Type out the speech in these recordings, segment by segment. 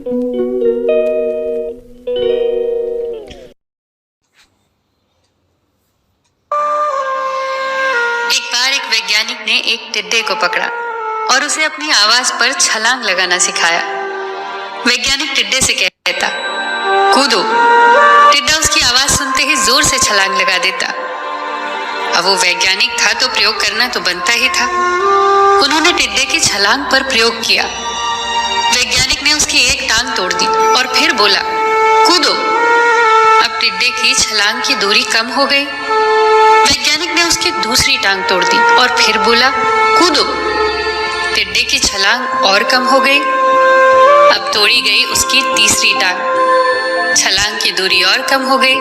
एक बार एक वैज्ञानिक ने एक टिड्डे को पकड़ा और उसे अपनी आवाज पर छलांग लगाना सिखाया। वैज्ञानिक टिड्डे से कहता, कूदो। टिड्डा उसकी आवाज सुनते ही जोर से छलांग लगा देता। अब वो वैज्ञानिक था तो प्रयोग करना तो बनता ही था। उन्होंने टिड्डे की छलांग पर प्रयोग किया। वैज्ञानिक ने उसकी एक टांग तोड़ दी और फिर बोला, कूदो। अब टिड्डे की छलांग की दूरी कम हो गई। वैज्ञानिक ने उसकी दूसरी टांग तोड़ दी और फिर बोला, कूदो। टिड्डे की छलांग और कम हो गई। अब तोड़ी गई उसकी तीसरी टांग। छलांग की दूरी और कम हो गई।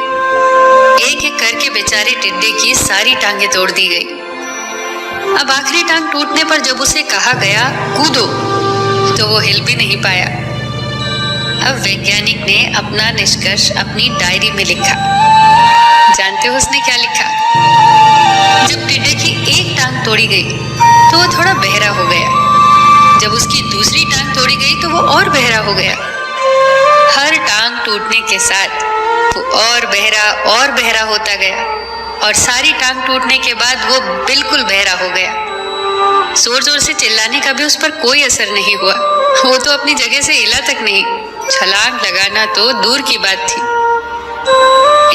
एक एक करके बेचारे टिड्डे की सारी टांगें तोड़ दी गई। अब आखिरी टांग टूटने पर जब उसे कहा गया, कूदो, तो वो हिल भी नहीं पाया। अब वैज्ञानिक ने अपना निष्कर्ष अपनी डायरी में लिखा। जानते हो उसने क्या लिखा? जब टिड्डे की एक टांग तोड़ी गई तो वो थोड़ा बहरा हो गया। जब उसकी दूसरी टांग तोड़ी गई तो वो और बहरा हो गया। हर टांग टूटने के साथ वो और बहरा होता गया और सारी टांग टूटने के बाद वो बिल्कुल बहरा हो गया। जोर जोर से चिल्लाने का भी उस पर कोई असर नहीं हुआ। वो तो अपनी जगह से हिला तक नहीं। छलांग लगाना तो दूर की बात थी।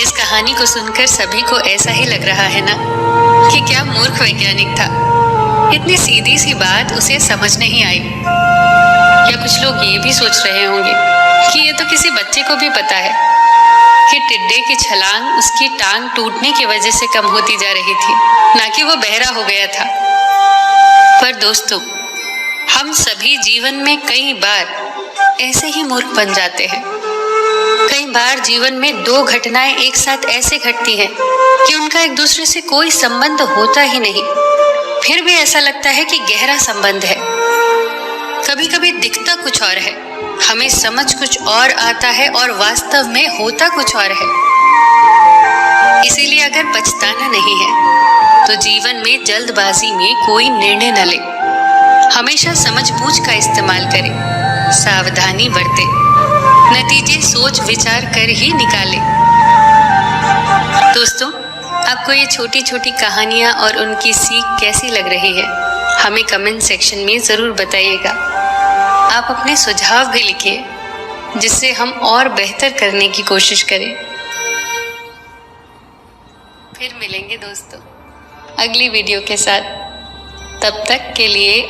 इस कहानी को सुनकर सभी को ऐसा ही लग रहा है ना कि क्या मूर्ख वैज्ञानिक था। इतनी सीधी सी बात उसे समझ नहीं आई। या कुछ लोग ये भी सोच रहे होंगे कि ये तो किसी बच्चे को भी पता है कि टिड्डे की छलांग उसकी टांग टूटने की वजह से कम होती जा रही थी, ना कि वो बहरा हो गया था। पर दोस्तों, हम सभी जीवन में कई बार ऐसे ही मूर्ख बन जाते हैं। कई बार जीवन में दो घटनाएं एक साथ ऐसे घटती हैं कि उनका एक दूसरे से कोई संबंध होता ही नहीं, फिर भी ऐसा लगता है कि गहरा संबंध है। कभी कभी दिखता कुछ और है, हमें समझ कुछ और आता है और वास्तव में होता कुछ और है। इसीलिए अगर पछताना नहीं है तो जीवन में जल्दबाजी में कोई निर्णय न ले। हमेशा समझबूझ का इस्तेमाल करें, सावधानी बरतें, नतीजे सोच विचार कर ही निकालें। दोस्तों, आपको ये छोटी छोटी कहानियाँ और उनकी सीख कैसी लग रही है, हमें कमेंट सेक्शन में ज़रूर बताइएगा। आप अपने सुझाव भी लिखिए जिससे हम और बेहतर करने की कोशिश करें। फिर मिलेंगे दोस्तों अगली वीडियो के साथ। तब तक के लिए